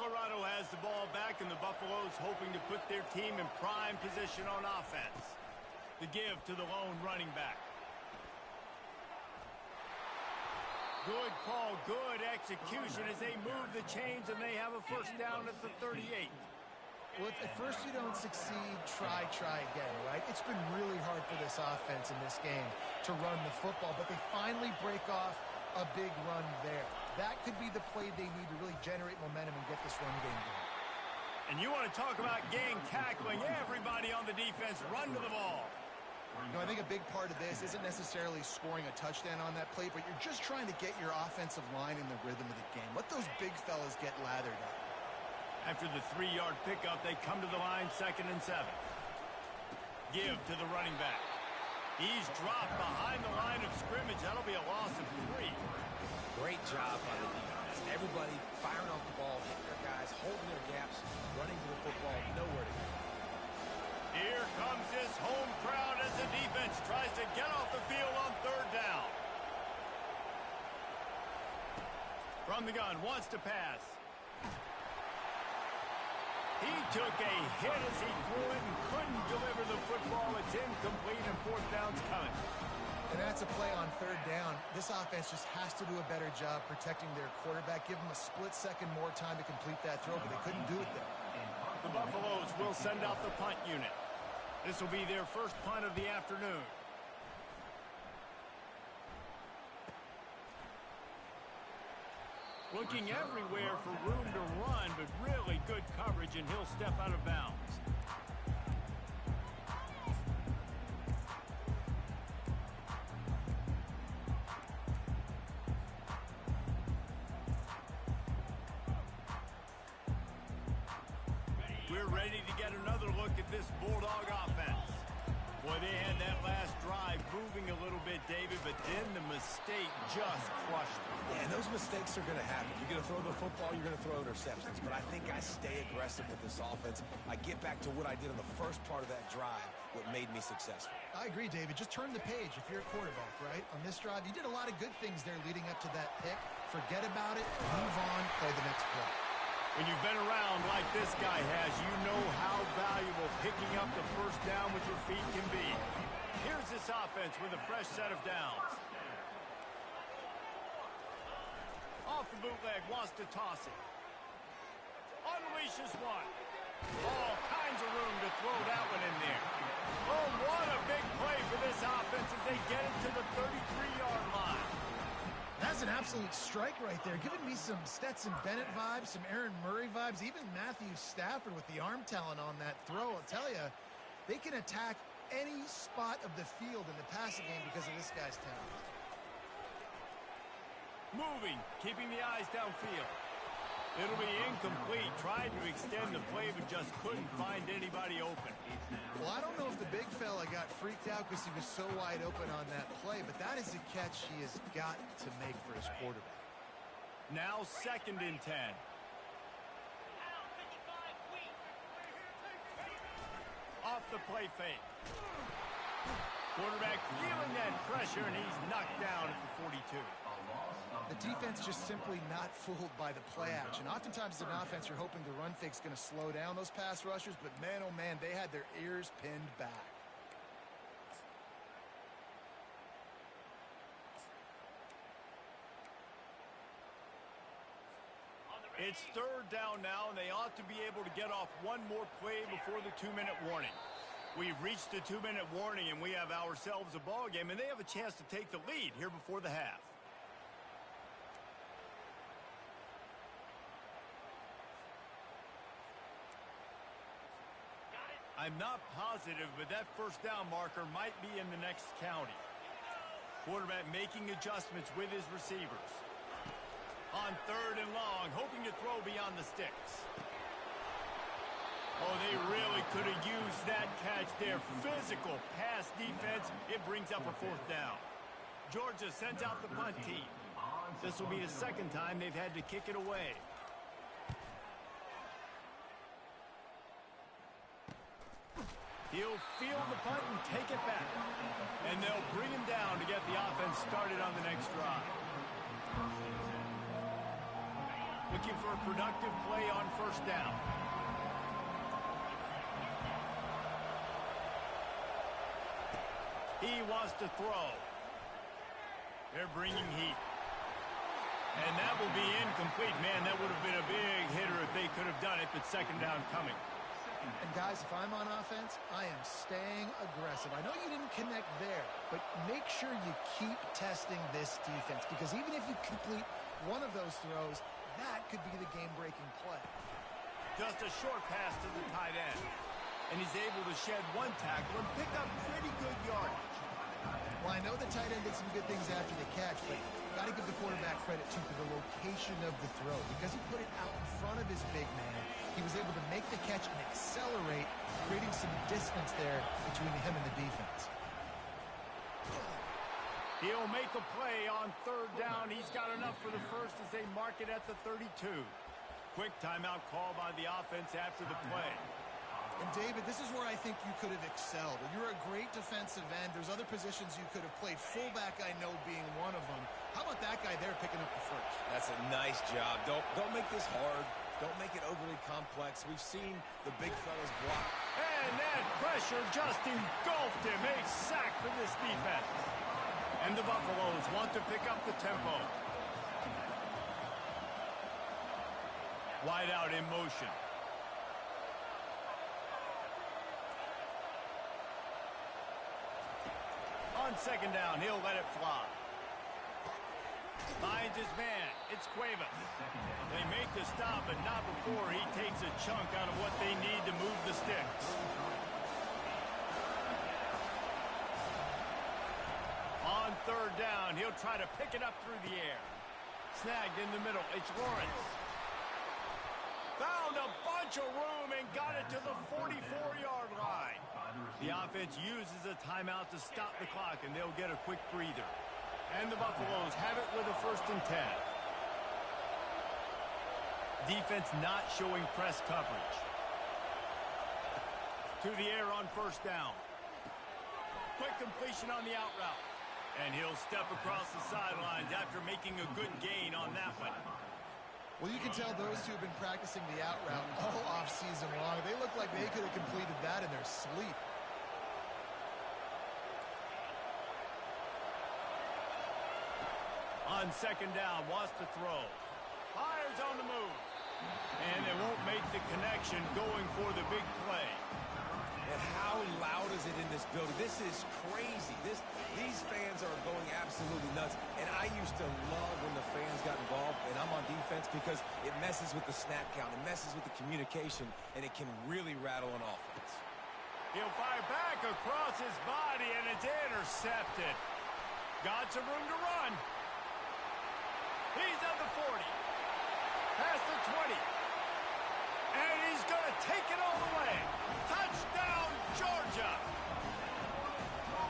Colorado has the ball back, and the Buffaloes hoping to put their team in prime position on offense. The give to the lone running back. Good call, good execution as they move the chains, and they have a first down at the 38. Well, if at first you don't succeed, try again, right? It's been really hard for this offense in this game to run the football, but they finally break off a big run there. That could be the play they need to really generate momentum and get this run game going. And you want to talk about gang tackling. Everybody on the defense run to the ball. You know, I think a big part of this isn't necessarily scoring a touchdown on that play, but you're just trying to get your offensive line in the rhythm of the game. Let those big fellas get lathered up. After the 3-yard pickup, they come to the line, 2nd and 7. Give to the running back. He's dropped behind the line of scrimmage. That'll be a loss of 3. Great job by the defense. Everybody firing off the ball, hitting their guys, holding their gaps, running to the football, nowhere to go. Here comes this home crowd as the defense tries to get off the field on 3rd down. From the gun, wants to pass. He took a hit as he threw it and couldn't deliver the football. It's incomplete and 4th down's coming. And that's a play on 3rd down. This offense just has to do a better job protecting their quarterback. Give them a split second more time to complete that throw, but they couldn't do it there. The Buffaloes will send out the punt unit. This will be their first punt of the afternoon. Looking everywhere for room to run, but really good coverage, and he'll step out of bounds. We're ready to get another look at this Bulldog offense. Boy, they had that last drive moving a little bit, David, but then the mistake just crushed them. Yeah, and those mistakes are going to happen. You're going to throw the football, you're going to throw interceptions. But I think I stay aggressive with this offense. I get back to what I did in the first part of that drive, what made me successful. I agree, David. Just turn the page if you're a quarterback, right? On this drive, you did a lot of good things there leading up to that pick. Forget about it, move on, play the next play. When you've been around like this guy has, you know how valuable picking up the first down with your feet can be. Here's this offense with a fresh set of downs. Off the bootleg, wants to toss it. Unleashes one. All kinds of room to throw that one in there. Oh, what a big play for this offense as they get it to the 33-yard line. That's an absolute strike right there. Giving me some Stetson Bennett vibes, some Aaron Murray vibes, even Matthew Stafford with the arm talent on that throw. I'll tell you, they can attack any spot of the field in the passing game because of this guy's talent. Moving, keeping the eyes downfield. It'll be incomplete. Tried to extend the play, but just couldn't find anybody open. Well, I don't know if the big fella got freaked out because he was so wide open on that play, but that is a catch he has got to make for his quarterback. Now 2nd and 10. Off the play fake. Quarterback feeling that pressure, and he's knocked down at the 42. The defense just simply not fooled by the play action. Oftentimes as an offense, you're hoping the run fake's going to slow down those pass rushers, but man, oh man, they had their ears pinned back. It's 3rd down now, and they ought to be able to get off one more play before the 2-minute warning. We've reached the 2-minute warning, and we have ourselves a ball game, and they have a chance to take the lead here before the half. I'm not positive, but that first down marker might be in the next county. Quarterback making adjustments with his receivers. On 3rd and long, hoping to throw beyond the sticks. Oh, they really could have used that catch there. Physical pass defense. It brings up a 4th down. Georgia sends out the punt team. This will be the 2nd time they've had to kick it away. He'll field the punt and take it back. And they'll bring him down to get the offense started on the next drive. Looking for a productive play on first down. He wants to throw. They're bringing heat. And that will be incomplete. Man, that would have been a big hitter if they could have done it, but second down coming. And guys, if I'm on offense, I am staying aggressive. I know you didn't connect there, but make sure you keep testing this defense, because even if you complete one of those throws, that could be the game-breaking play. Just a short pass to the tight end. And he's able to shed one tackle and pick up pretty good yardage. Well, I know the tight end did some good things after the catch, but got to give the quarterback credit, too, for the location of the throw. Because he put it out in front of his big man, he was able to make the catch and accelerate, creating some distance there between him and the defense. He'll make a play on third down. He's got enough for the first as they mark it at the 32. Quick timeout call by the offense after the play. And, David, this is where I think you could have excelled. You're a great defensive end. There's other positions you could have played. Fullback, I know, being one of them. How about that guy there picking up the first? That's a nice job. Don't make this hard. Don't make it overly complex. We've seen the big fellas block. And that pressure just engulfed him. A sack for this defense. And the Buffaloes want to pick up the tempo. Wide out in motion. On second down, he'll let it fly. Finds his man. It's Cueva. They make the stop, but not before he takes a chunk out of what they need to move the sticks. On third down, he'll try to pick it up through the air. Snagged in the middle. It's Lawrence. Found a bunch of room and got it to the 44-yard line. The offense uses a timeout to stop the clock, and they'll get a quick breather. And the Buffaloes have it with a 1st and 10. Defense not showing press coverage. To the air on first down. Quick completion on the out route. And he'll step across the sidelines after making a good gain on that one. Well, you can tell those two have been practicing the out route all off-season long. They look like they could have completed that in their sleep. On second down, wants to throw. Fires on the move. And they won't make the connection going for the big play. And how loud is it in this building? This is crazy. These fans are going absolutely nuts. And I used to love when the fans got involved, and I'm on defense, because it messes with the snap count. It messes with the communication, and it can really rattle an offense. He'll fire back across his body, and it's intercepted. Got some room to run. He's at the 40. Past the 20. And he's going to take it all the way. Touchdown, Georgia.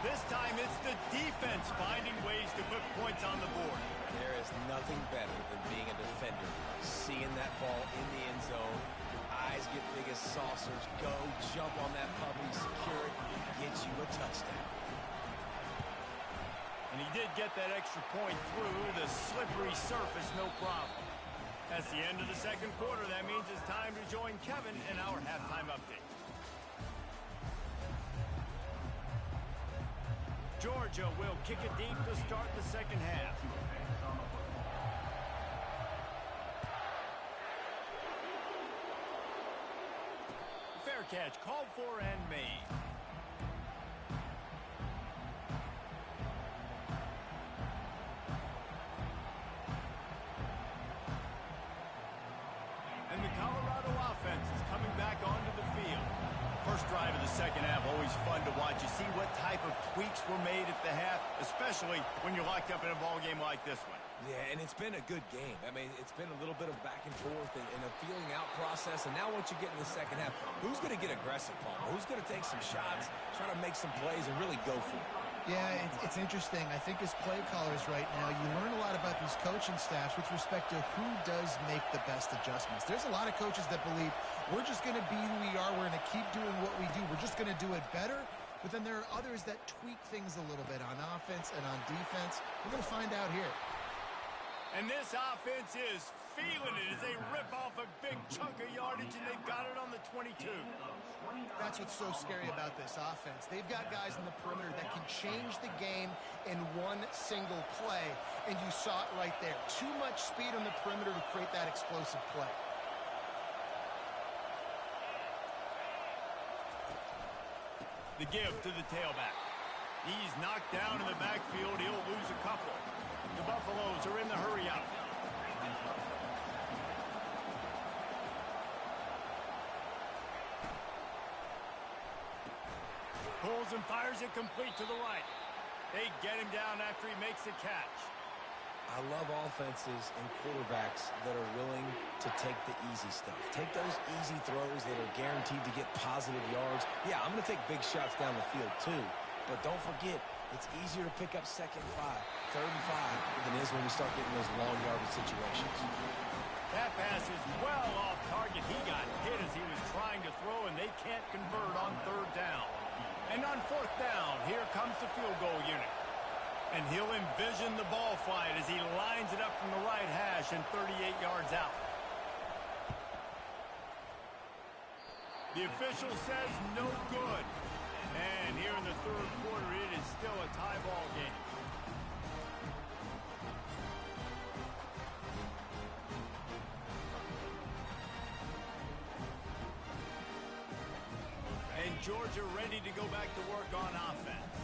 This time it's the defense finding ways to put points on the board. There is nothing better than being a defender, seeing that ball in the end zone. Your eyes get big as saucers. Go, jump on that puppy, secure it, get you a touchdown. And he did get that extra point through the slippery surface, no problem. That's the end of the second quarter. That means it's time to join Kevin in our halftime update. Georgia will kick it deep to start the second half. Fair catch called for and made. And the Colorado offense is coming back onto the field. First drive of the second half, always fun to watch. You see what type of tweaks were made at the half, especially when you're locked up in a ball game like this one. Yeah, and it's been a good game. I mean, it's been a little bit of back and forth and a feeling out process. And now once you get in the second half, who's going to get aggressive, Paul? Who's going to take some shots, try to make some plays, and really go for it? Yeah, it's interesting. I think as play callers right now, you learn a lot about these coaching staffs with respect to who does make the best adjustments. There's a lot of coaches that believe we're just going to be who we are. We're going to keep doing what we do. We're just going to do it better. But then there are others that tweak things a little bit on offense and on defense. We're going to find out here. And this offense is feeling it as they rip off a big chunk of yardage, and they've got it on the 22. That's what's so scary about this offense. They've got guys in the perimeter that can change the game in one single play, and you saw it right there. Too much speed on the perimeter to create that explosive play. The give to the tailback. He's knocked down in the backfield. He'll lose a couple. The Buffaloes are in the hurry-up. Pulls and fires it complete to the right. They get him down after he makes the catch. I love offenses and quarterbacks that are willing to take the easy stuff. Take those easy throws that are guaranteed to get positive yards. Yeah, I'm going to take big shots down the field too. But don't forget, it's easier to pick up 2nd and 5, 3rd and 5 than it is when we start getting those long yardage situations. That pass is well off target. He got hit as he was trying to throw, and they can't convert on 3rd down. And on 4th down, here comes the field goal unit. And he'll envision the ball flight as he lines it up from the right hash and 38 yards out. The official says no good. And here in the 3rd quarter, it is still a tie ball game. And Georgia ready to go back to work on offense.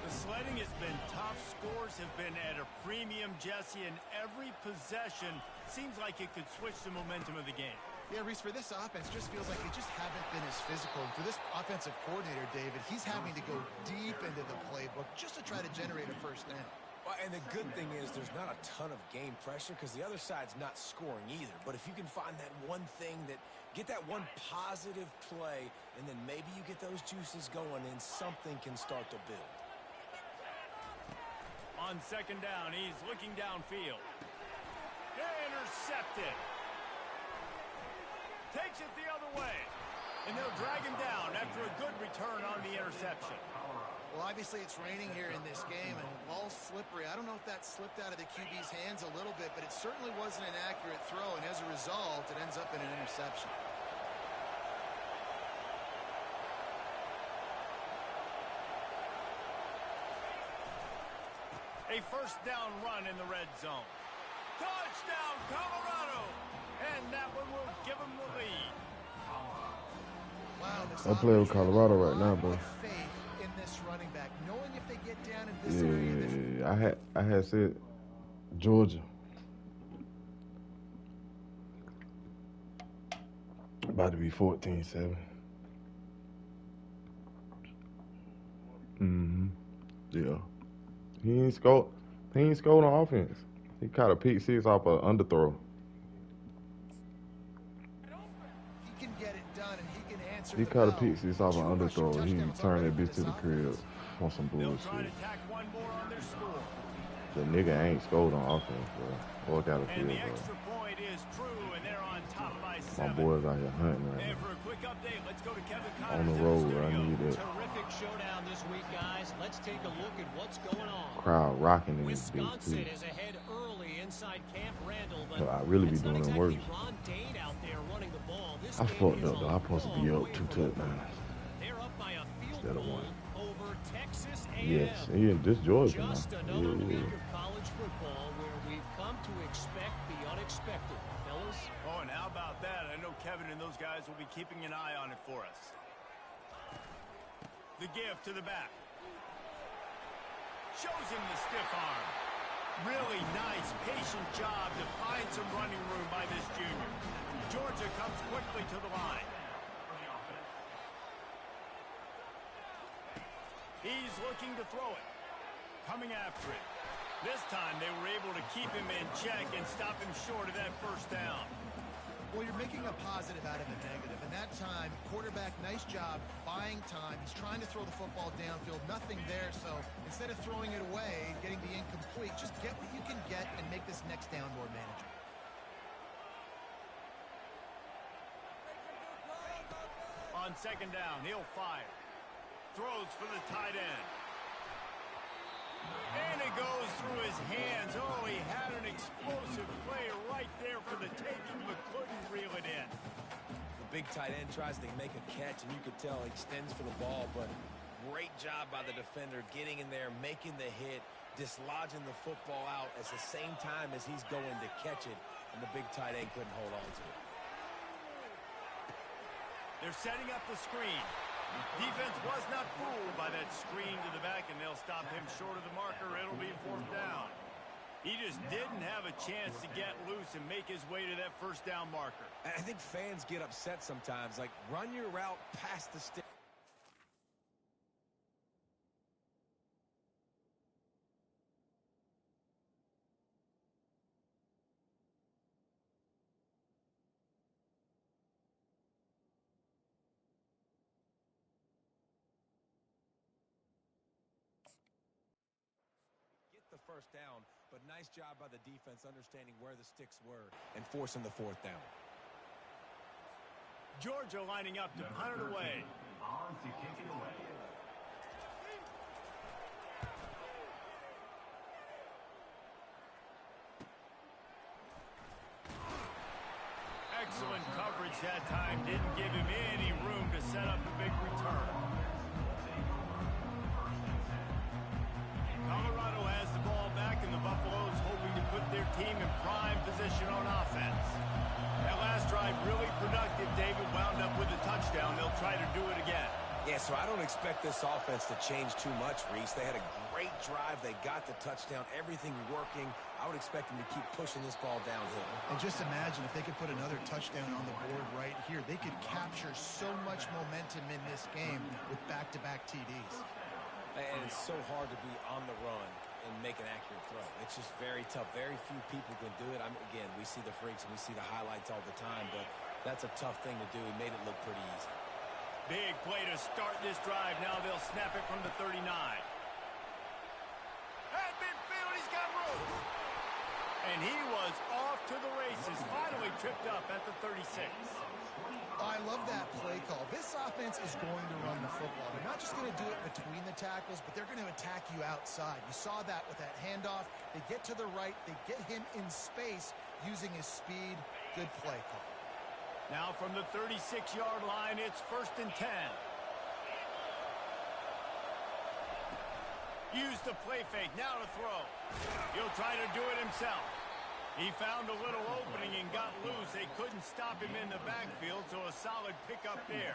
The sledding has been tough. Scores have been at a premium, Jesse, and every possession seems like it could switch the momentum of the game. Yeah, Reese, for this offense, just feels like they just haven't been as physical. For this offensive coordinator, David, he's having to go deep into the playbook just to try to generate a 1st down. Well, and the good thing is there's not a ton of game pressure because the other side's not scoring either. But if you can find that one thing that get that one positive play, and then maybe you get those juices going, and something can start to build. On 2nd down, he's looking downfield. Intercepted. Takes it the other way. And they'll drag him down after a good return on the interception. Well, obviously it's raining here in this game, and the ball's slippery. I don't know if that slipped out of the QB's hands a little bit, but it certainly wasn't an accurate throw, and as a result, it ends up in an interception. A 1st down run in the red zone. Touchdown, Colorado! And that one will give them the lead. Wow, this I play with Colorado right now, bro. faith in this running back, knowing if they get down in this area. Yeah, I had said Georgia. About to be 14-7. Yeah. He ain't scored on offense. He caught a pick 6 off an underthrow. He can get it done, and he can answer. He caught a pick 6 off an underthrow. He turned that bitch to the crib on some bullshit. The nigga ain't scored on offense, bro. Or got a field, bro. My boys out here hunting right now. On the road, I need it. Terrific showdown this week, guys. Let's take a look at what's going on. Crowd rocking in this bitch, Wisconsin too. is ahead early inside Camp Randall, but So I really be doing them worse. Ron Dane out there running the ball. This I game fucked is up, though. on I'm supposed to be up 2 touchdowns. They're up by a field Instead of goal 1. over Texas A&M. Yes, yeah, this Georgia now. Just another Yeah. week of college football where we've come to expect the unexpected, fellas. Oh, and how about that? I know Kevin and those guys will be keeping an eye on it for us. The give to the back. Shows him the stiff arm. Really nice, patient job to find some running room by this junior. Georgia comes quickly to the line. He's looking to throw it. Coming after it. This time they were able to keep him in check and stop him short of that 1st down. Well, you're making a positive out of a negative. And that time, quarterback, nice job, buying time. He's trying to throw the football downfield. Nothing there, so instead of throwing it away, getting the incomplete, just get what you can get and make this next down more manageable. On 2nd down, he'll fire. Throws for the tight end. And goes through his hands. Oh, he had an explosive play right there for the taking, but couldn't reel it in. The big tight end tries to make a catch, and you could tell he extends for the ball, but great job by the defender getting in there, making the hit, dislodging the football out at the same time as he's going to catch it, and the big tight end couldn't hold on to it. They're setting up the screen. Defense was not fooled by that screen to the back, and they'll stop him short of the marker. It'll be 4th down. He just didn't have a chance to get loose and make his way to that 1st down marker. I think fans get upset sometimes, like run your route past the stick. The 1st down, but nice job by the defense understanding where the sticks were and forcing the 4th down. Georgia lining up to punt it away. On to kick it away. Excellent coverage that time. Didn't give him any room to set up the big return. Colorado has the ball back, and the Buffaloes hoping to put their team in prime position on offense. That last drive really productive. David wound up with a touchdown. They'll try to do it again. Yeah, so I don't expect this offense to change too much, Reese. They had a great drive. They got the touchdown. Everything working. I would expect them to keep pushing this ball downhill. And just imagine if they could put another touchdown on the board right here. They could capture so much momentum in this game with back-to-back TDs. And it's so hard to be on the run and make an accurate throw. It's just very tough. Very few people can do it. Again, we see the freaks and we see the highlights all the time, but that's a tough thing to do. He made it look pretty easy. Big play to start this drive. Now they'll snap it from the 39. At midfield, he's got room. And he was off to the races. Finally tripped up at the 36. I love that play call. This offense is going to run the football. They're not just going to do it between the tackles, but they're going to attack you outside. You saw that with that handoff. They get to the right. They get him in space using his speed. Good play call. Now from the 36-yard line, it's 1st and 10. Use the play fake. Now to throw. He'll try to do it himself. He found a little opening and got loose. They couldn't stop him in the backfield, so a solid pickup there.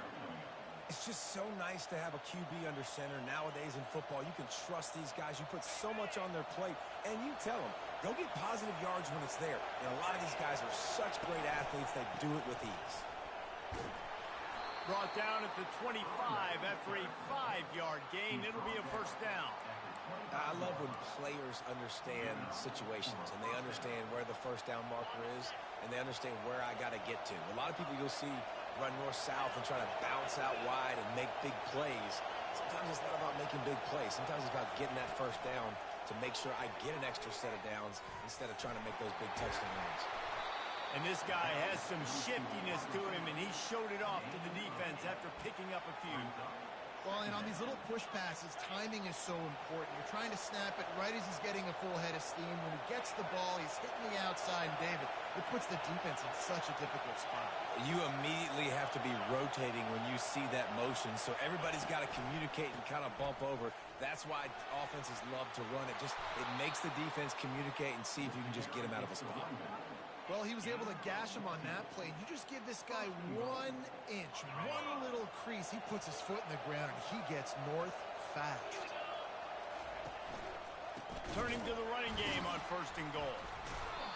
It's just so nice to have a QB under center. Nowadays in football, you can trust these guys. You put so much on their plate, and you tell them, go get positive yards when it's there. And a lot of these guys are such great athletes, they do it with ease. Brought down at the 25 after a 5-yard gain. It'll be a 1st down. I love when players understand situations and they understand where the 1st down marker is and they understand where I got to get to. A lot of people you'll see run north-south and try to bounce out wide and make big plays. Sometimes it's not about making big plays. Sometimes it's about getting that 1st down to make sure I get an extra set of downs instead of trying to make those big touchdown runs. And this guy has some shiftiness to him, and he showed it off to the defense after picking up a few. Well, and on these little push passes, timing is so important. You're trying to snap it right as he's getting a full head of steam. When he gets the ball, he's hitting the outside, and David, it puts the defense in such a difficult spot. You immediately have to be rotating when you see that motion, so everybody's got to communicate and kind of bump over. That's why offenses love to run it. It makes the defense communicate and see if you can just get him out of a spot. Well, he was able to gash him on that play. You just give this guy 1 inch, one little crease. He puts his foot in the ground, and he gets north fast. Turning to the running game on 1st and goal.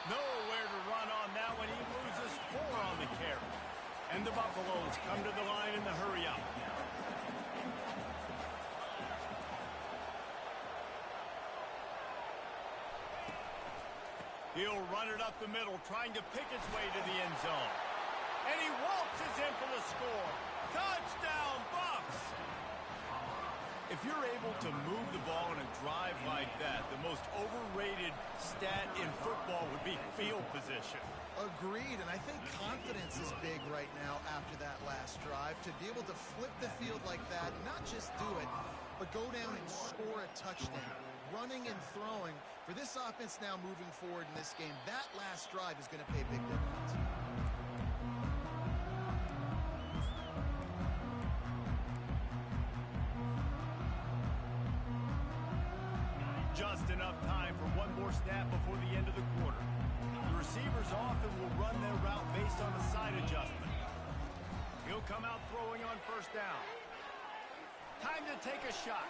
Nowhere to run on that one. He loses 4 on the carry. And the Buffaloes come to the line in the hurry-up. He'll run it up the middle, trying to pick its way to the end zone. And he waltzes in for the score. Touchdown, Bucks! If you're able to move the ball in a drive like that, the most overrated stat in football would be field position. Agreed, and I think confidence is big right now after that last drive. To be able to flip the field like that, not just do it, but go down and score a touchdown. running and throwing. For this offense now moving forward in this game, that last drive is going to pay big dividends. Just enough time for one more snap before the end of the quarter. The receivers often will run their route based on a side adjustment. He'll come out throwing on first down. Time to take a shot.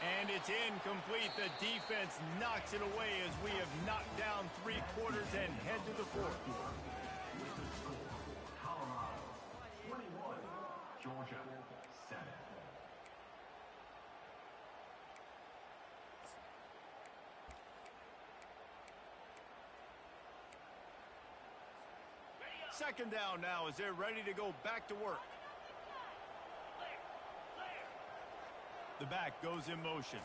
And it's incomplete. The defense knocks it away as we have knocked down 3 quarters and head to the 4th. Colorado 21, Georgia 7. Second down now as they're ready to go back to work. The back goes in motion.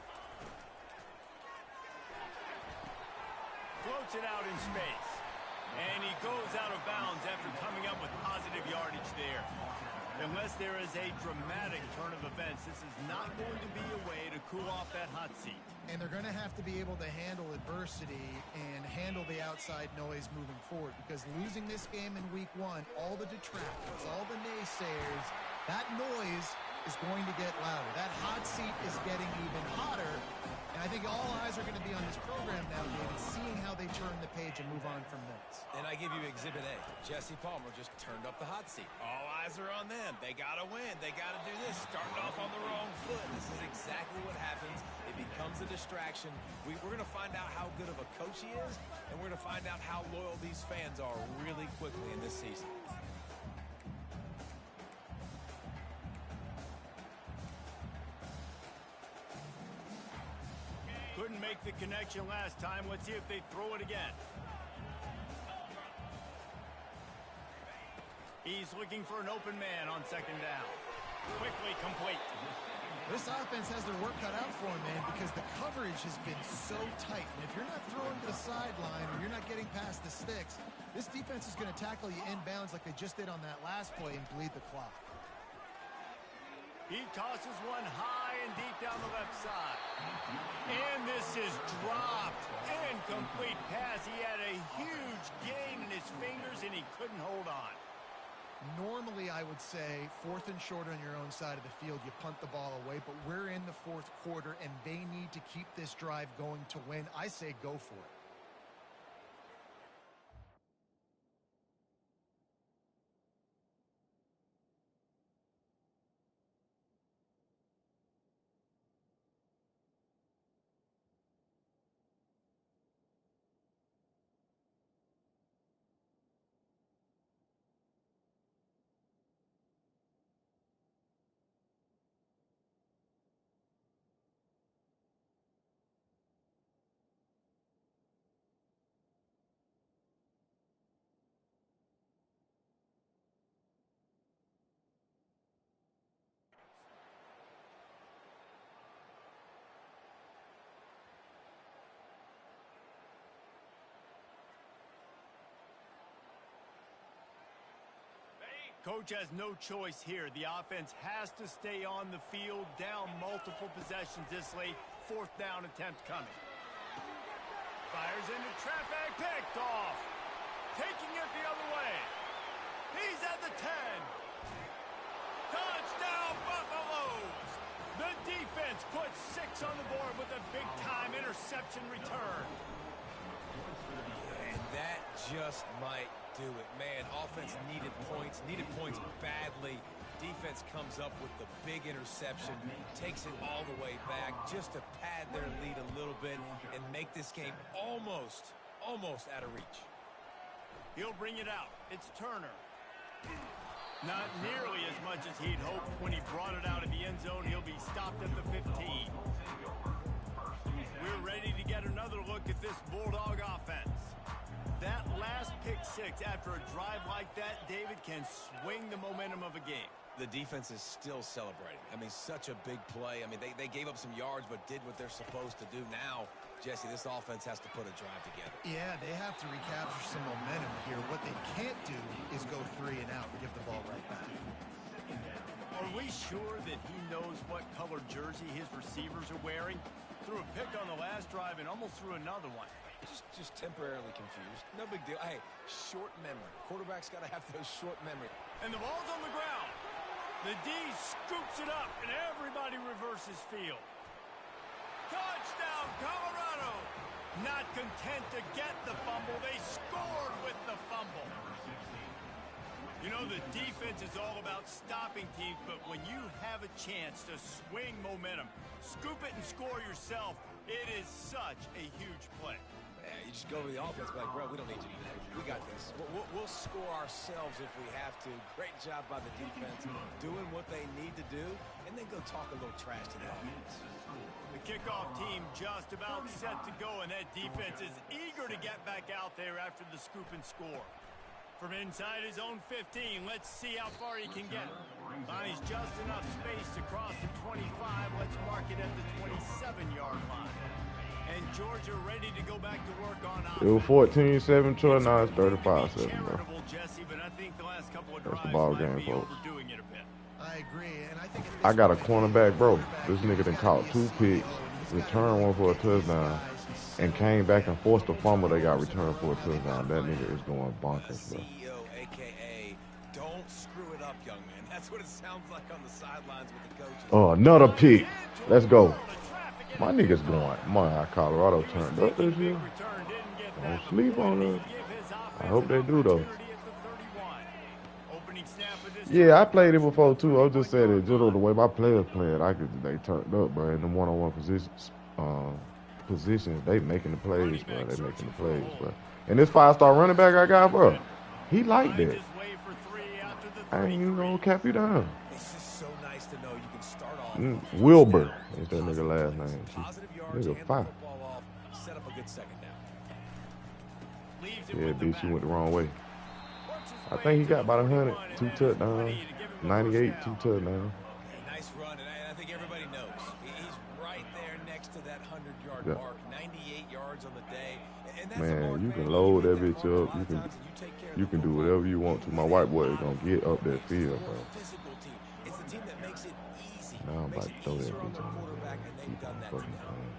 Floats it out in space. And he goes out of bounds after coming up with positive yardage there. Unless there is a dramatic turn of events, this is not going to be a way to cool off that hot seat. And they're going to have to be able to handle adversity and handle the outside noise moving forward, because losing this game in week 1, all the detractors, all the naysayers, that noise is going to get louder. That hot seat is getting even hotter. And I think all eyes are going to be on this program now, David, seeing how they turn the page and move on from this. And I give you Exhibit A. Jesse Palmer just turned up the hot seat. All eyes are on them. They got to win. They got to do this. Starting off on the wrong foot. This is exactly what happens. It becomes a distraction. We're going to find out how good of a coach he is, and we're going to find out how loyal these fans are really quickly in this season. Couldn't make the connection last time. Let's see if they throw it again. He's looking for an open man on second down. Quickly complete. This offense has their work cut out for them, man, because the coverage has been so tight. And if you're not throwing to the sideline or you're not getting past the sticks, this defense is going to tackle you inbounds like they just did on that last play and bleed the clock. He tosses one high and deep down the left side. And this is dropped. Incomplete pass. He had a huge gain in his fingers, and he couldn't hold on. Normally, I would say 4th and short on your own side of the field, you punt the ball away, but we're in the 4th quarter, and they need to keep this drive going to win. I say go for it. Coach has no choice here. The offense has to stay on the field, down multiple possessions this late. 4th down attempt coming. Fires into traffic, picked off. Taking it the other way. He's at the 10. Touchdown, Buffaloes! The defense puts 6 on the board with a big-time interception return. And that just might do it. Man, offense needed points badly. Defense comes up with the big interception, takes it all the way back just to pad their lead a little bit and make this game almost out of reach. He'll bring it out. It's Turner. Not nearly as much as he'd hoped when he brought it out of the end zone. He'll be stopped at the 15. We're ready to get another look at this Bulldog offense. That last pick 6 after a drive like that, David, can swing the momentum of a game. The defense is still celebrating. I mean, such a big play. I mean, they gave up some yards but did what they're supposed to do. Now, Jesse, this offense has to put a drive together. Yeah, they have to recapture some momentum here. What they can't do is go 3 and out and give the ball right back. Are we sure that he knows what color jersey his receivers are wearing? threw a pick on the last drive and almost threw another one. Just temporarily confused. No big deal. Hey, short memory. Quarterback's got to have those short memory. And the ball's on the ground. The D scoops it up, and everybody reverses field. Touchdown, Colorado! Not content to get the fumble, they scored with the fumble. You know, the defense is all about stopping teams, but when you have a chance to swing momentum, scoop it and score yourself, it is such a huge play. Yeah, you just go to the offense, like, bro, we don't need you to do that. We got this. We'll score ourselves if we have to. Great job by the defense, doing what they need to do, and then go talk a little trash to the offense. The kickoff team just about set to go, and that defense is eager to get back out there after the scoop and score. From inside his own 15, let's see how far he can get. Finds just enough space to cross the 25. Let's mark it at the 27-yard line. And Georgia ready to go back to work on offense. It was 14-7, Troy. Now it's 35-7, bro. Jesse, but I think the last couple of That's the drives ball might game, be folks. overdoing it a bit. I agree, and I think I got a cornerback, bro. This nigga done caught 2 picks, returned one for a touchdown, and came back and forced a fumble. They got returned for a touchdown. That nigga is going bonkers, bro. CEO, a.k.a. don't screw it up, young man. That's what it sounds like on the sidelines with the coaches. Oh, another pick. Let's go. My niggas going. My Colorado turned up this year. Don't sleep on us. I hope they do, though. Yeah, I played it before, too. I was just saying it. Just the way my players played, they turned up, bro. In the one-on-one positions, they making the plays, bro. They making the plays, bro. And this 5-star running back I got, bro, he like that. I ain't even gonna cap you down. It's just so nice to know you can start off. Wilbur is that nigga last name. Nigga 5. Set up a good second down. Yeah, bitch, you went the wrong way. I think he got about 100, 2 touchdowns, 98, 2 touchdowns. Nice run, and I think everybody knows. He's right there next to that 100-yard mark, 98 yards on the day. And that's man, you can load that bitch up. You can do whatever you want to. My white boy is going to get up that field, bro. It's the team that makes it easy. Now I'm about to throw that bitch on the keep on fucking playing.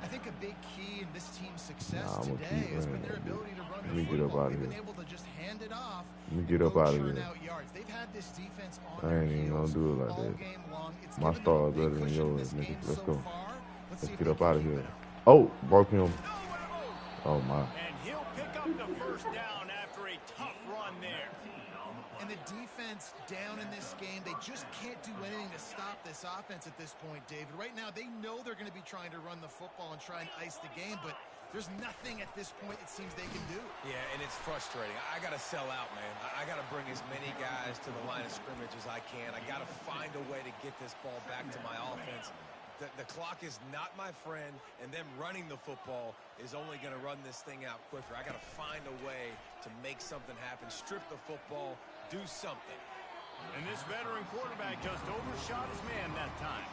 I think a big key in this team's success Nah, I'm gonna today keep has running been their that ability to run Let the me get up football. out of They've here. been able to just hand it off. Let me get up out of here. Yards. They've had this defense on I their ain't even heels gonna do it like all that. game long. It's My given star them a is better big than push in yours, this nigga. game Let's so go. far. Let's see if get they up can out of keep here. it. Oh, broke him. Oh, my. And he'll pick up the first down after a tough run there. And the defense down in this game, they just can't do anything to stop this offense at this point, David. Right now, they know they're going to be trying to run the football and try and ice the game, but there's nothing at this point it seems they can do. Yeah, and it's frustrating. I got to sell out, man. I got to bring as many guys to the line of scrimmage as I can. I got to find a way to get this ball back to my offense. The clock is not my friend, and them running the football is only going to run this thing out quicker. I got to find a way to make something happen, strip the football, do something. And this veteran quarterback just overshot his man that time.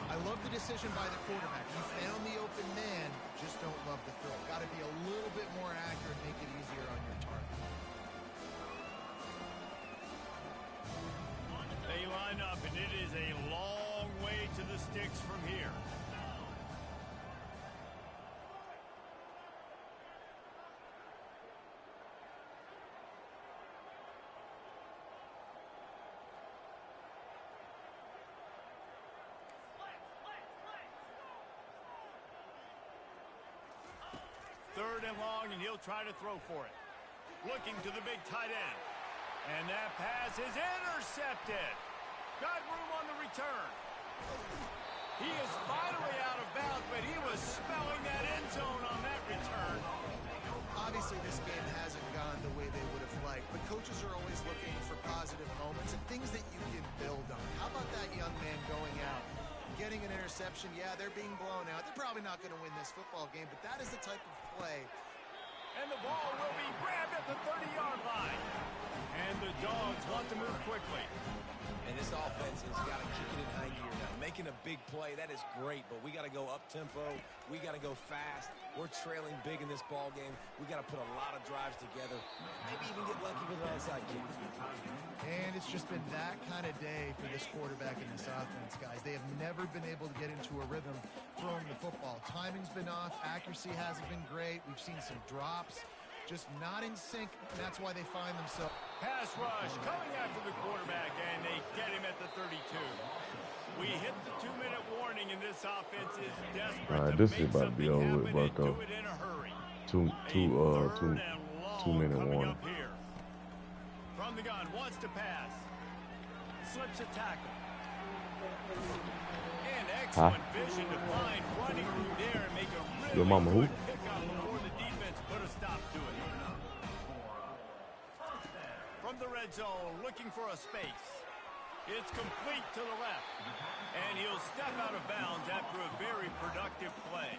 I love the decision by the quarterback. He found the open man, just don't love the throw. Got to be a little bit more accurate, make it easier on your target. They line up, and it is a long way to the sticks from here. Third and long, and he'll try to throw for it. Looking to the big tight end. And that pass is intercepted. Got room on the return. He is finally out of bounds, but he was spelling that end zone on that return. Obviously, this game hasn't gone the way they would have liked, but coaches are always looking for positive moments and things that you can build on. How about that young man going out, getting an interception? Yeah, they're being blown out. They're probably not going to win this football game, but that is the type of play. And the ball will be grabbed at the 30-yard line. And the Dogs want to move quickly. And this offense has got to kick it in high gear now. Making a big play, that is great, but we got to go up-tempo. We got to go fast. We're trailing big in this ball game. We got to put a lot of drives together. Maybe even get lucky with an onside kick. And it's just been that kind of day for this quarterback and this offense, guys. They have never been able to get into a rhythm. throwing the football. Timing's been off. Accuracy hasn't been great. We've seen some drops. Just not in sync, and that's why they find themselves. Pass rush coming after the quarterback, and they get him at the 32. We hit the 2-minute warning, and this offense is desperate. All right, to this make is about to be something over with, happen and Bucko. do it in a hurry. Two minute coming warning. up here. From the gun, wants to pass. Slips a tackle. And excellent vision to find running room there and make a really Your mama who? good pickup before the defense put a stop to it. From the red zone, looking for a space. It's complete to the left. And he'll step out of bounds after a very productive play.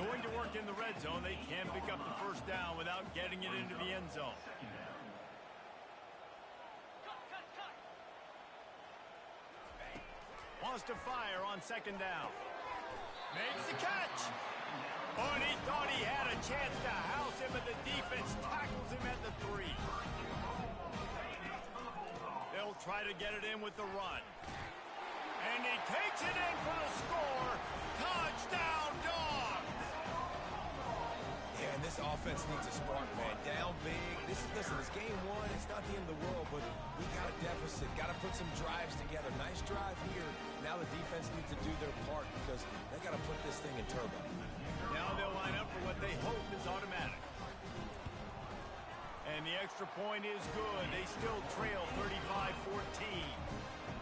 Going to work in the red zone, they can pick up the first down without getting it into the end zone. Wants to fire on second down. Makes the catch. Oh, and he thought he had a chance to house him, but the defense tackles him at the 3. They'll try to get it in with the run. And he takes it in for the score. Touchdown, Dogs! Yeah, and this offense needs a spark, man. Down big. Listen, it's game 1. It's not the end of the world, but we got a deficit. Got to put some drives together. Nice drive here. Now the defense needs to do their part because they got to put this thing in turbo. Now they'll line up for what they hope is automatic. And the extra point is good. They still trail 35-14.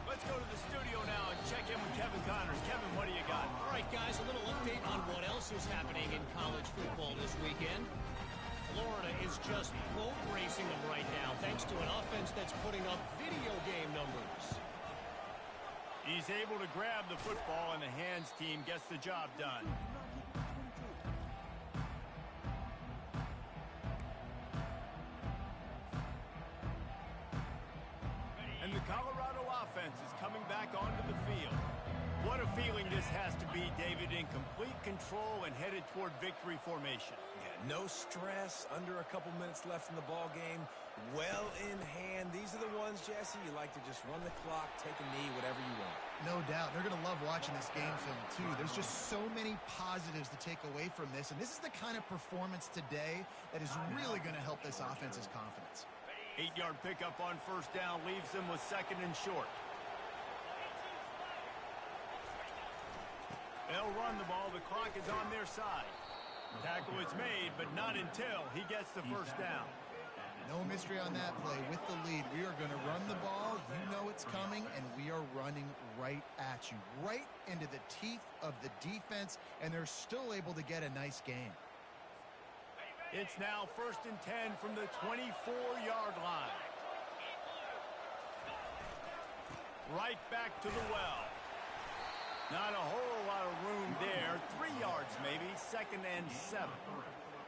Let's go to the studio now and check in with Kevin Connors. Kevin, what do you got? All right, guys, a little update on what else is happening in college football this weekend. Florida is just boat racing them right now, thanks to an offense that's putting up video game numbers. He's able to grab the football, and the hands team gets the job done. And the Colorado offense is coming back onto the field. What a feeling this has to be, David, in complete control and headed toward victory formation. Yeah, no stress, under a couple minutes left in the ball game, well in hand. These are the ones, Jesse, you like to just run the clock, take a knee, whatever you want. No doubt. They're going to love watching this game film, too. There's just so many positives to take away from this, and this is the kind of performance today that is really going to help this offense's confidence. 8-yard pickup on first down leaves them with second and short. They'll run the ball. The clock is on their side. Tackle is made, but not until he gets the first down. No mystery on that play. With the lead, we are going to run the ball. You know it's coming, and we are running right at you, right into the teeth of the defense, and they're still able to get a nice game. It's now 1st and 10 from the 24-yard line. Right back to the well. Not a whole lot of room there. 3 yards maybe, 2nd and 7.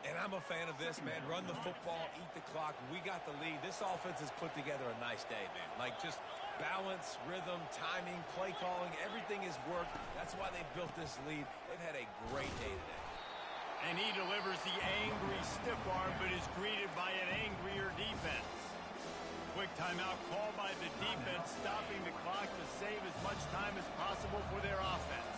And I'm a fan of this, man. Run the football, eat the clock. We got the lead. This offense has put together a nice day, man. Like just balance, rhythm, timing, play calling, everything has worked. That's why they built this lead. They've had a great day today. And he delivers the angry stiff arm, but is greeted by an angrier defense. Quick timeout called by the defense, stopping the clock to save as much time as possible for their offense.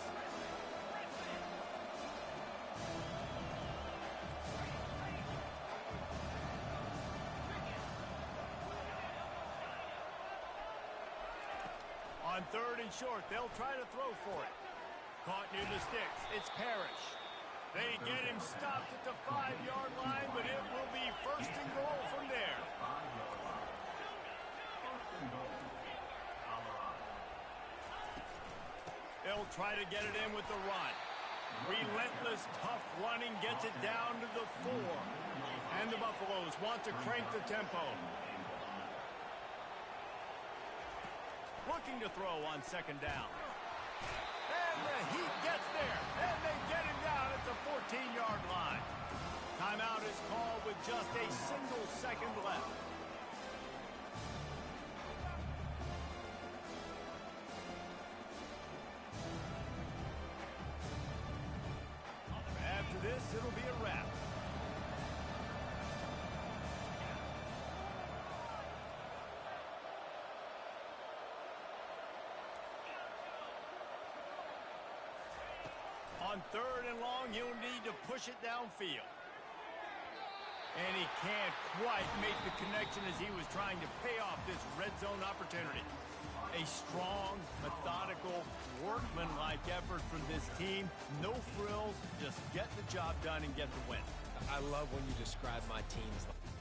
On 3rd and short, they'll try to throw for it. Caught near the sticks. It's Parrish. They get him stopped at the 5-yard line, but it will be 1st and goal from there. They'll try to get it in with the run. Relentless, tough running gets it down to the 4. And the Buffaloes want to crank the tempo. Looking to throw on 2nd down. And the Heat gets there. And they get him down at the 14-yard line. Timeout is called with just a single second left. After this, it'll be a wrap. On 3rd and long, he'll need to push it downfield. And he can't quite make the connection as he was trying to pay off this red zone opportunity. A strong, methodical, workmanlike effort from this team. No frills, just get the job done and get the win. I love when you describe my teams like